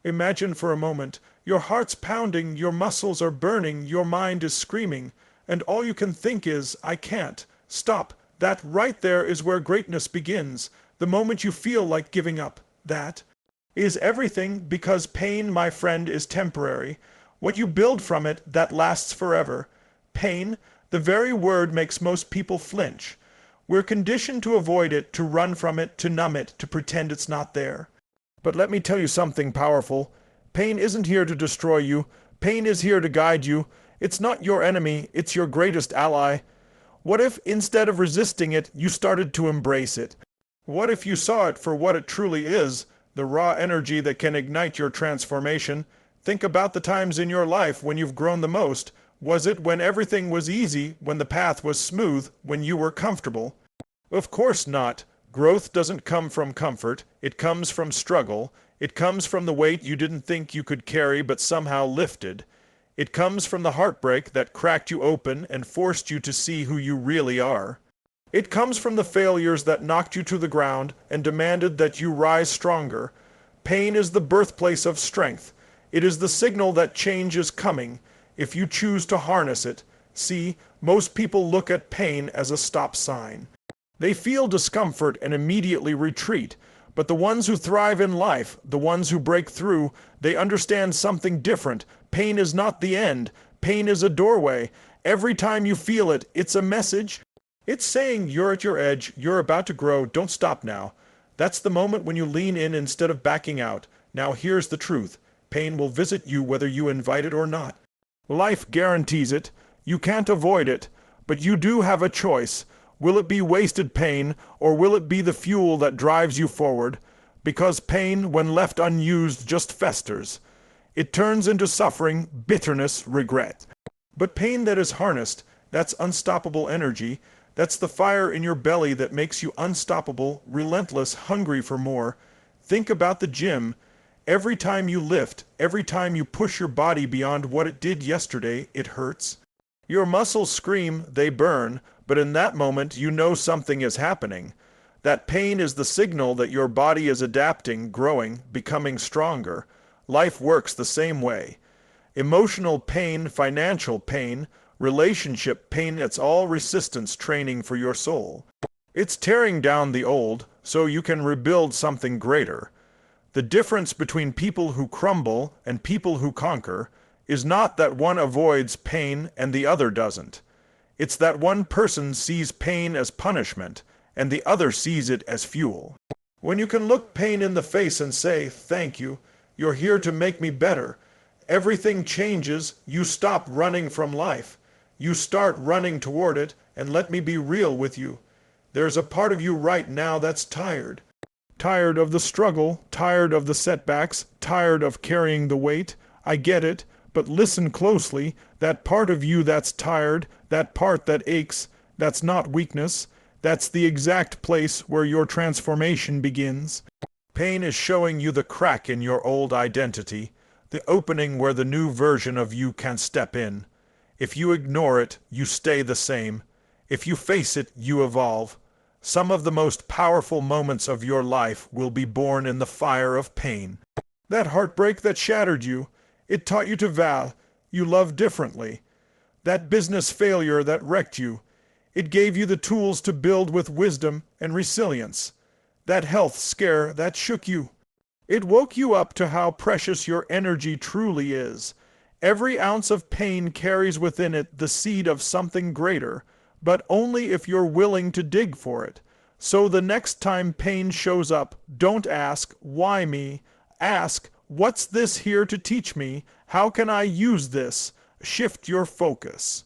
Imagine for a moment, your heart's pounding, your muscles are burning, your mind is screaming, and all you can think is, I can't. Stop. That right there is where greatness begins. The moment you feel like giving up. That is everything, because pain, my friend, is temporary. What you build from it, that lasts forever. Pain, the very word makes most people flinch. We're conditioned to avoid it, to run from it, to numb it, to pretend it's not there. But let me tell you something powerful. Pain isn't here to destroy you. Pain is here to guide you. It's not your enemy, it's your greatest ally. What if, instead of resisting it, you started to embrace it? What if you saw it for what it truly is, the raw energy that can ignite your transformation? Think about the times in your life when you've grown the most. Was it when everything was easy, when the path was smooth, when you were comfortable? Of course not. Growth doesn't come from comfort. It comes from struggle. It comes from the weight you didn't think you could carry but somehow lifted. It comes from the heartbreak that cracked you open and forced you to see who you really are. It comes from the failures that knocked you to the ground and demanded that you rise stronger. Pain is the birthplace of strength. It is the signal that change is coming, if you choose to harness it. See, most people look at pain as a stop sign. They feel discomfort and immediately retreat. But the ones who thrive in life, the ones who break through, they understand something different. Pain is not the end. Pain is a doorway. Every time you feel it, it's a message. It's saying you're at your edge, you're about to grow, don't stop now. That's the moment when you lean in instead of backing out. Now here's the truth. Pain will visit you whether you invite it or not. Life guarantees it. You can't avoid it. But you do have a choice. Will it be wasted pain, or will it be the fuel that drives you forward? Because pain, when left unused, just festers. It turns into suffering, bitterness, regret. But pain that is harnessed, that's unstoppable energy. That's the fire in your belly that makes you unstoppable, relentless, hungry for more. Think about the gym. Every time you lift, every time you push your body beyond what it did yesterday, it hurts. Your muscles scream, they burn, but in that moment you know something is happening. That pain is the signal that your body is adapting, growing, becoming stronger. Life works the same way. Emotional pain, financial pain, relationship pain, it's all resistance training for your soul. It's tearing down the old so you can rebuild something greater. The difference between people who crumble and people who conquer is not that one avoids pain and the other doesn't. It's that one person sees pain as punishment and the other sees it as fuel. When you can look pain in the face and say, thank you, you're here to make me better, everything changes. You stop running from life. You start running toward it, and let me be real with you. There's a part of you right now that's tired. Tired of the struggle, tired of the setbacks, tired of carrying the weight. I get it, but listen closely. That part of you that's tired, that part that aches, that's not weakness. That's the exact place where your transformation begins. Pain is showing you the crack in your old identity, the opening where the new version of you can step in. If you ignore it, you stay the same. If you face it, you evolve. Some of the most powerful moments of your life will be born in the fire of pain. That heartbreak that shattered you, it taught you to vow you love differently. That business failure that wrecked you, it gave you the tools to build with wisdom and resilience. That health scare that shook you, it woke you up to how precious your energy truly is. Every ounce of pain carries within it the seed of something greater, but only if you're willing to dig for it. So the next time pain shows up, don't ask, why me? Ask, what's this here to teach me? How can I use this? Shift your focus.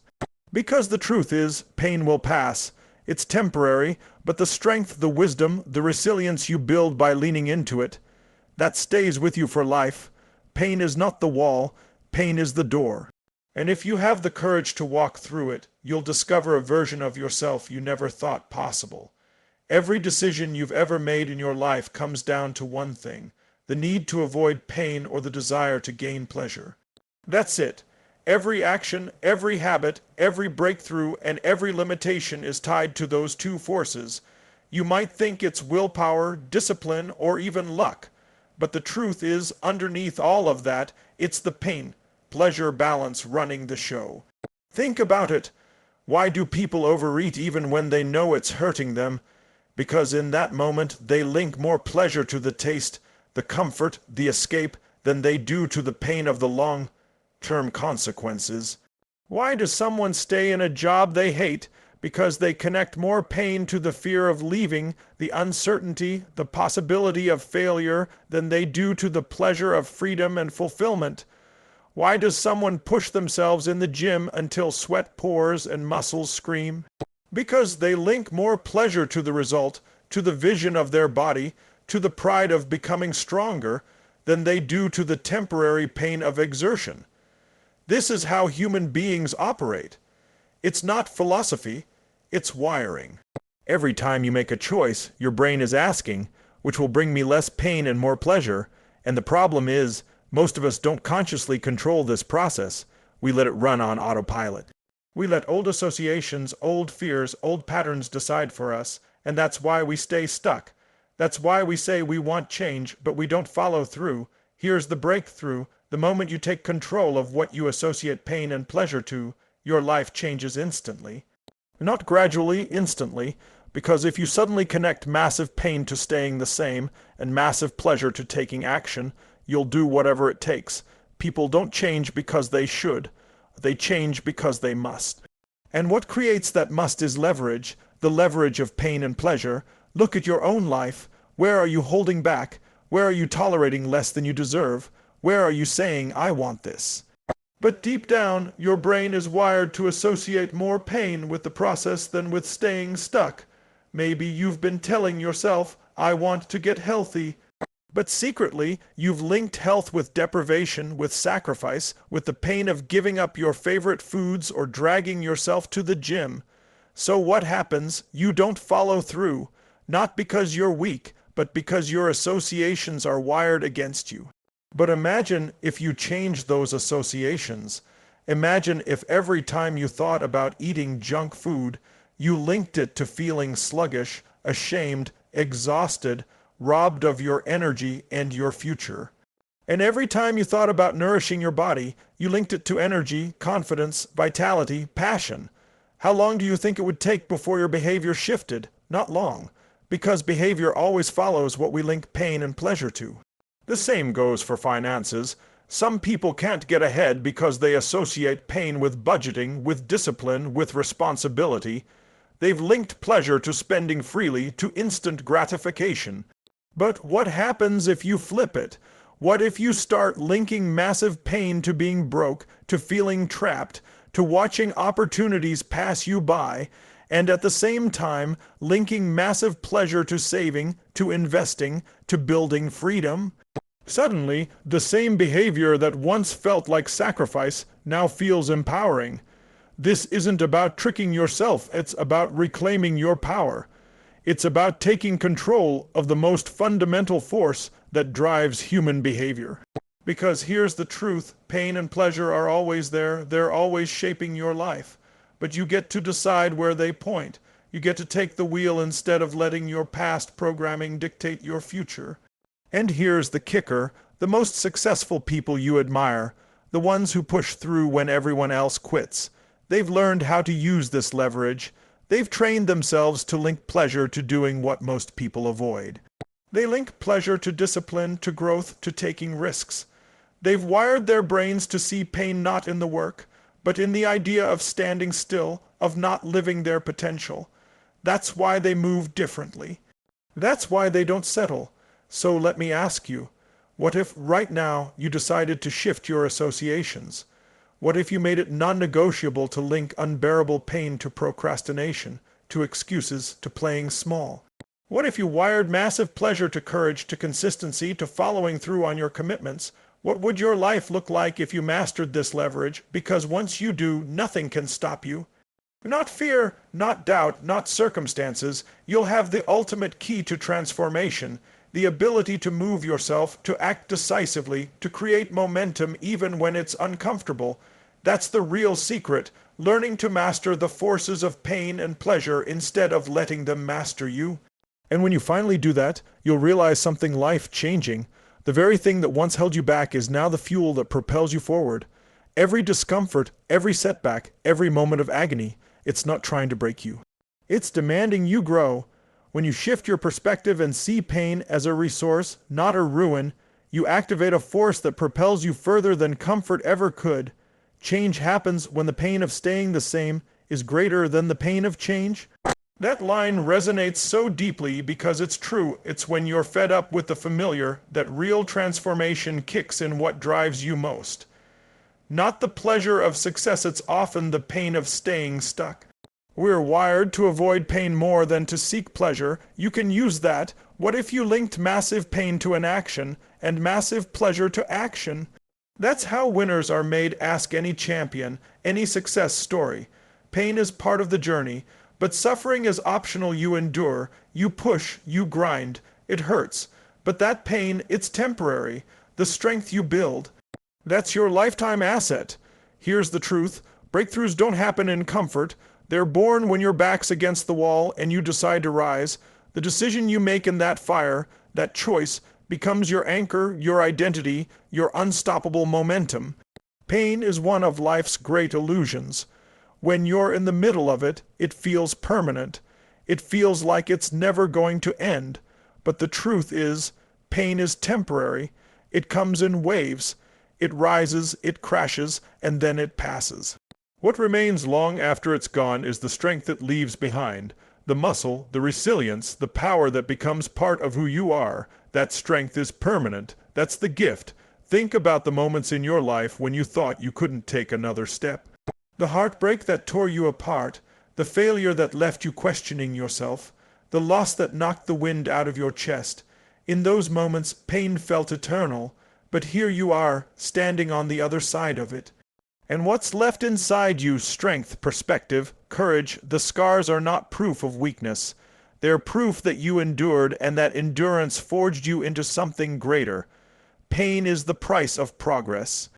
Because the truth is, pain will pass. It's temporary, but the strength, the wisdom, the resilience you build by leaning into it, that stays with you for life. Pain is not the wall, pain is the door. And if you have the courage to walk through it, you'll discover a version of yourself you never thought possible. Every decision you've ever made in your life comes down to one thing: the need to avoid pain or the desire to gain pleasure. That's it. Every action, every habit, every breakthrough, and every limitation is tied to those two forces. You might think it's willpower, discipline, or even luck. But the truth is, underneath all of that, it's the pain-pleasure balance running the show. Think about it. Why do people overeat even when they know it's hurting them? Because in that moment they link more pleasure to the taste, the comfort, the escape, than they do to the pain of the long-term consequences. Why does someone stay in a job they hate? Because they connect more pain to the fear of leaving, the uncertainty, the possibility of failure, than they do to the pleasure of freedom and fulfillment. Why does someone push themselves in the gym until sweat pours and muscles scream? Because they link more pleasure to the result, to the vision of their body, to the pride of becoming stronger, than they do to the temporary pain of exertion. This is how human beings operate. It's not philosophy, it's wiring. Every time you make a choice, your brain is asking, which will bring me less pain and more pleasure, and the problem is, most of us don't consciously control this process. We let it run on autopilot. We let old associations, old fears, old patterns decide for us, and that's why we stay stuck. That's why we say we want change, but we don't follow through. Here's the breakthrough. The moment you take control of what you associate pain and pleasure to, your life changes instantly. Not gradually, instantly, because if you suddenly connect massive pain to staying the same and massive pleasure to taking action, you'll do whatever it takes. People don't change because they should. They change because they must. And what creates that must is leverage, the leverage of pain and pleasure. Look at your own life. Where are you holding back? Where are you tolerating less than you deserve? Where are you saying, I want this? But deep down, your brain is wired to associate more pain with the process than with staying stuck. Maybe you've been telling yourself, I want to get healthy. But secretly, you've linked health with deprivation, with sacrifice, with the pain of giving up your favorite foods or dragging yourself to the gym. So what happens? You don't follow through. Not because you're weak, but because your associations are wired against you. But imagine if you change those associations. Imagine if every time you thought about eating junk food, you linked it to feeling sluggish, ashamed, exhausted, robbed of your energy and your future. And every time you thought about nourishing your body, you linked it to energy, confidence, vitality, passion. How long do you think it would take before your behavior shifted? Not long, because behavior always follows what we link pain and pleasure to. The same goes for finances. Some people can't get ahead because they associate pain with budgeting, with discipline, with responsibility. They've linked pleasure to spending freely, to instant gratification. But what happens if you flip it? What if you start linking massive pain to being broke, to feeling trapped, to watching opportunities pass you by, and at the same time linking massive pleasure to saving, to investing, to building freedom? Suddenly, the same behavior that once felt like sacrifice now feels empowering. This isn't about tricking yourself, it's about reclaiming your power. It's about taking control of the most fundamental force that drives human behavior. Because here's the truth, pain and pleasure are always there, they're always shaping your life. But you get to decide where they point. You get to take the wheel instead of letting your past programming dictate your future. And here's the kicker, the most successful people you admire, the ones who push through when everyone else quits. They've learned how to use this leverage. They've trained themselves to link pleasure to doing what most people avoid. They link pleasure to discipline, to growth, to taking risks. They've wired their brains to see pain not in the work, but in the idea of standing still, of not living their potential. That's why they move differently. That's why they don't settle. So let me ask you, what if right now you decided to shift your associations? What if you made it non-negotiable to link unbearable pain to procrastination, to excuses, to playing small? What if you wired massive pleasure to courage, to consistency, to following through on your commitments? What would your life look like if you mastered this leverage? Because once you do, nothing can stop you. Not fear, not doubt, not circumstances. You'll have the ultimate key to transformation, the ability to move yourself, to act decisively, to create momentum even when it's uncomfortable. That's the real secret, learning to master the forces of pain and pleasure instead of letting them master you. And when you finally do that, you'll realize something life-changing. The very thing that once held you back is now the fuel that propels you forward. Every discomfort, every setback, every moment of agony, it's not trying to break you. It's demanding you grow. When you shift your perspective and see pain as a resource, not a ruin, you activate a force that propels you further than comfort ever could. Change happens when the pain of staying the same is greater than the pain of change. That line resonates so deeply because it's true. It's when you're fed up with the familiar that real transformation kicks in what drives you most. Not the pleasure of success, it's often the pain of staying stuck. We're wired to avoid pain more than to seek pleasure. You can use that. What if you linked massive pain to an action and massive pleasure to action? That's how winners are made. Ask any champion, any success story. Pain is part of the journey, but suffering is optional. You endure, you push, you grind. It hurts, but that pain, it's temporary. The strength you build, that's your lifetime asset. Here's the truth. Breakthroughs don't happen in comfort. They're born when your back's against the wall and you decide to rise. The decision you make in that fire, that choice, becomes your anchor, your identity, your unstoppable momentum. Pain is one of life's great illusions. When you're in the middle of it, it feels permanent. It feels like it's never going to end. But the truth is, pain is temporary. It comes in waves. It rises, it crashes, and then it passes. What remains long after it's gone is the strength it leaves behind, the muscle, the resilience, the power that becomes part of who you are. That strength is permanent. That's the gift. Think about the moments in your life when you thought you couldn't take another step. The heartbreak that tore you apart, the failure that left you questioning yourself, the loss that knocked the wind out of your chest. In those moments, pain felt eternal, but here you are, standing on the other side of it. And what's left inside you? Strength, perspective, courage. The scars are not proof of weakness. They're proof that you endured and that endurance forged you into something greater. Pain is the price of progress.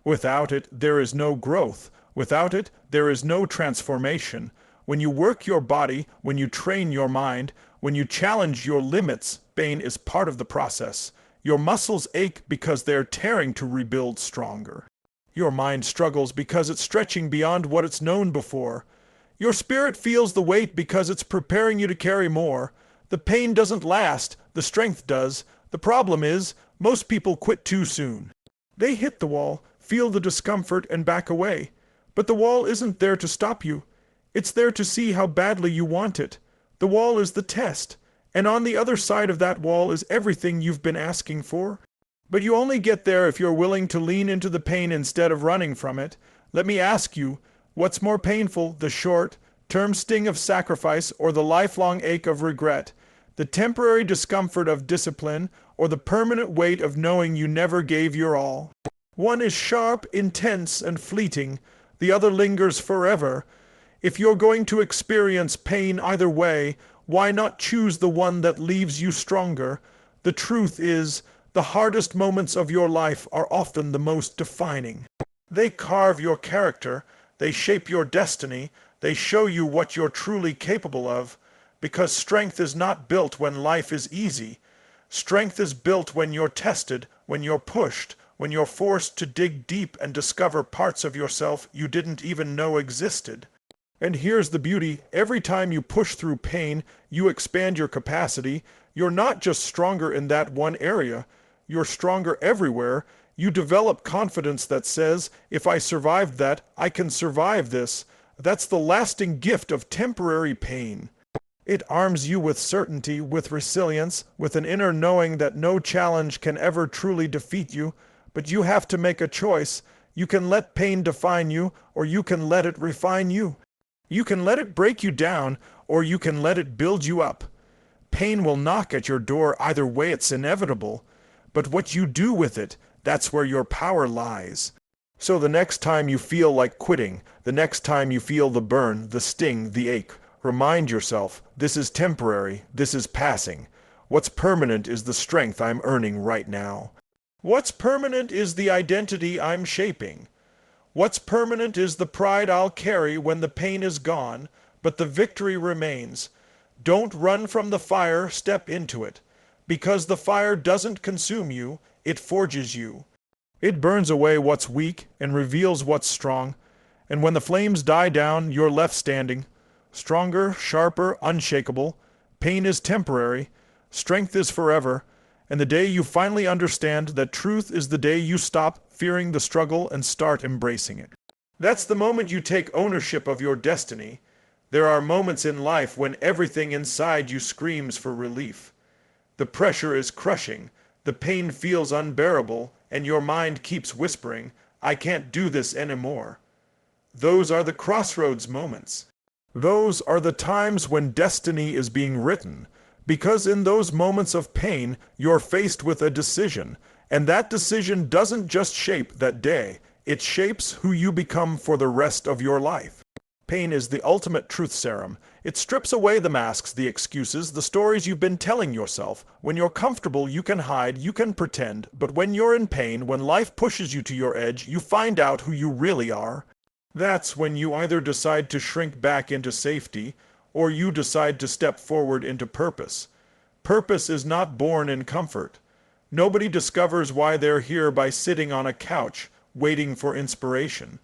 Without it, there is no growth. Without it, there is no transformation. When you work your body, when you train your mind, when you challenge your limits, pain is part of the process. Your muscles ache because they're tearing to rebuild stronger. Your mind struggles because it's stretching beyond what it's known before. Your spirit feels the weight because it's preparing you to carry more. The pain doesn't last, the strength does. The problem is, most people quit too soon. They hit the wall, feel the discomfort, and back away. But the wall isn't there to stop you. It's there to see how badly you want it. The wall is the test, and on the other side of that wall is everything you've been asking for. But you only get there if you're willing to lean into the pain instead of running from it. Let me ask you, what's more painful, the short-term sting of sacrifice or the lifelong ache of regret? The temporary discomfort of discipline or the permanent weight of knowing you never gave your all? One is sharp, intense, and fleeting. The other lingers forever. If you're going to experience pain either way, why not choose the one that leaves you stronger? The truth is, the hardest moments of your life are often the most defining. They carve your character, they shape your destiny, they show you what you're truly capable of, because strength is not built when life is easy. Strength is built when you're tested, when you're pushed, when you're forced to dig deep and discover parts of yourself you didn't even know existed. And here's the beauty, every time you push through pain, you expand your capacity. You're not just stronger in that one area, you're stronger everywhere. You develop confidence that says, if I survived that, I can survive this. That's the lasting gift of temporary pain. It arms you with certainty, with resilience, with an inner knowing that no challenge can ever truly defeat you. But you have to make a choice. You can let pain define you, or you can let it refine you. You can let it break you down, or you can let it build you up. Pain will knock at your door. Either way, it's inevitable. But what you do with it, that's where your power lies. So the next time you feel like quitting, the next time you feel the burn, the sting, the ache, remind yourself, this is temporary, this is passing. What's permanent is the strength I'm earning right now. What's permanent is the identity I'm shaping. What's permanent is the pride I'll carry when the pain is gone, but the victory remains. Don't run from the fire, step into it. Because the fire doesn't consume you, it forges you. It burns away what's weak and reveals what's strong. And when the flames die down, you're left standing, stronger, sharper, unshakable. Pain is temporary, strength is forever, and the day you finally understand that truth is the day you stop fearing the struggle and start embracing it. That's the moment you take ownership of your destiny. There are moments in life when everything inside you screams for relief. The pressure is crushing, the pain feels unbearable, and your mind keeps whispering, "I can't do this anymore." Those are the crossroads moments. Those are the times when destiny is being written, because in those moments of pain, you're faced with a decision, and that decision doesn't just shape that day, it shapes who you become for the rest of your life. Pain is the ultimate truth serum. It strips away the masks, the excuses, the stories you've been telling yourself. When you're comfortable, you can hide, you can pretend, but when you're in pain, when life pushes you to your edge, you find out who you really are. That's when you either decide to shrink back into safety, or you decide to step forward into purpose. Purpose is not born in comfort. Nobody discovers why they're here by sitting on a couch, waiting for inspiration.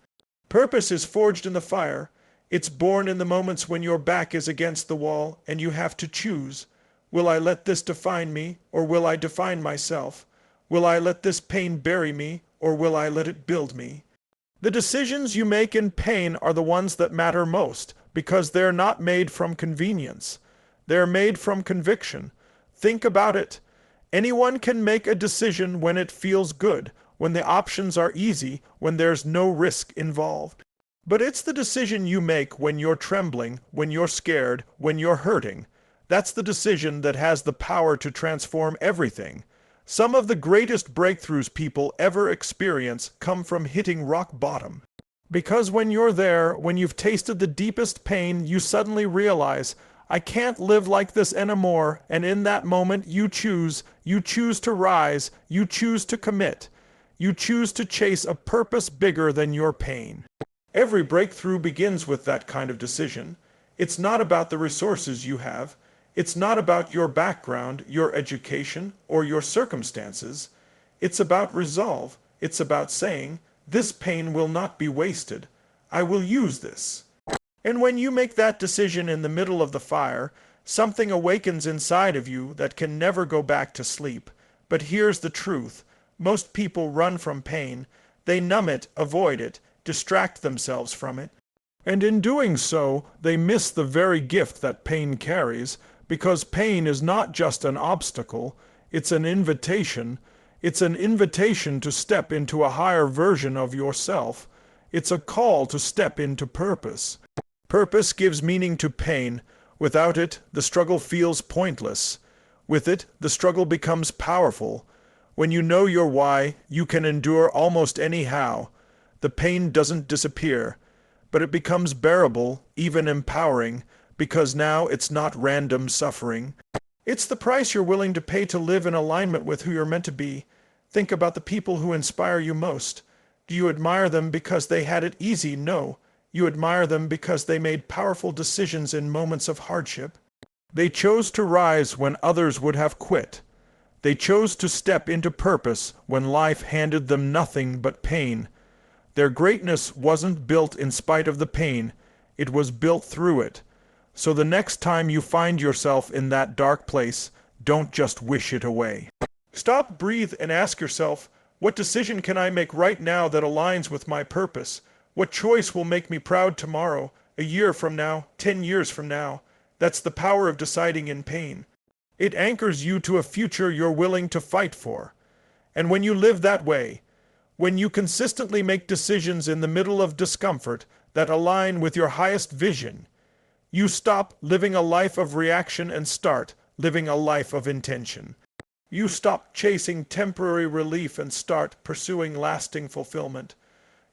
Purpose is forged in the fire. It's born in the moments when your back is against the wall and you have to choose. Will I let this define me, or will I define myself? Will I let this pain bury me, or will I let it build me? The decisions you make in pain are the ones that matter most, because they're not made from convenience. They're made from conviction. Think about it. Anyone can make a decision when it feels good, when the options are easy, when there's no risk involved. But it's the decision you make when you're trembling, when you're scared, when you're hurting. That's the decision that has the power to transform everything. Some of the greatest breakthroughs people ever experience come from hitting rock bottom. Because when you're there, when you've tasted the deepest pain, you suddenly realize, I can't live like this anymore, and in that moment you choose to rise, you choose to commit. You choose to chase a purpose bigger than your pain. Every breakthrough begins with that kind of decision. It's not about the resources you have. It's not about your background, your education, or your circumstances. It's about resolve. It's about saying, this pain will not be wasted. I will use this. And when you make that decision in the middle of the fire, something awakens inside of you that can never go back to sleep. But here's the truth. Most people run from pain. They numb it, avoid it, distract themselves from it. And in doing so, they miss the very gift that pain carries, because pain is not just an obstacle, it's an invitation. It's an invitation to step into a higher version of yourself. It's a call to step into purpose. Purpose gives meaning to pain. Without it, the struggle feels pointless. With it, the struggle becomes powerful. When you know your why, you can endure almost any how. The pain doesn't disappear, but it becomes bearable, even empowering, because now it's not random suffering. It's the price you're willing to pay to live in alignment with who you're meant to be. Think about the people who inspire you most. Do you admire them because they had it easy? No. You admire them because they made powerful decisions in moments of hardship. They chose to rise when others would have quit. They chose to step into purpose when life handed them nothing but pain. Their greatness wasn't built in spite of the pain. It was built through it. So the next time you find yourself in that dark place, don't just wish it away. Stop, breathe, and ask yourself, what decision can I make right now that aligns with my purpose? What choice will make me proud tomorrow, a year from now, 10 years from now? That's the power of deciding in pain. It anchors you to a future you're willing to fight for. And when you live that way, when you consistently make decisions in the middle of discomfort that align with your highest vision, you stop living a life of reaction and start living a life of intention. You stop chasing temporary relief and start pursuing lasting fulfillment.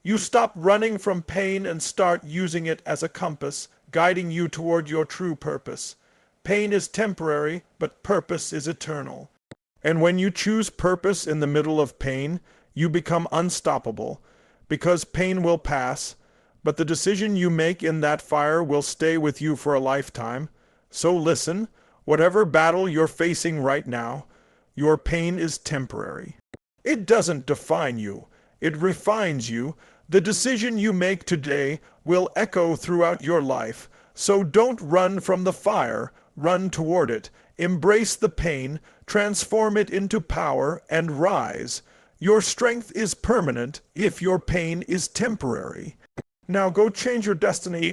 You stop running from pain and start using it as a compass, guiding you toward your true purpose. Pain is temporary, but purpose is eternal. And when you choose purpose in the middle of pain, you become unstoppable, because pain will pass, but the decision you make in that fire will stay with you for a lifetime. So listen, whatever battle you're facing right now, your pain is temporary. It doesn't define you. It refines you. The decision you make today will echo throughout your life. So don't run from the fire. Run toward it. Embrace the pain. Transform it into power and rise. Your strength is permanent if your pain is temporary. Now go change your destiny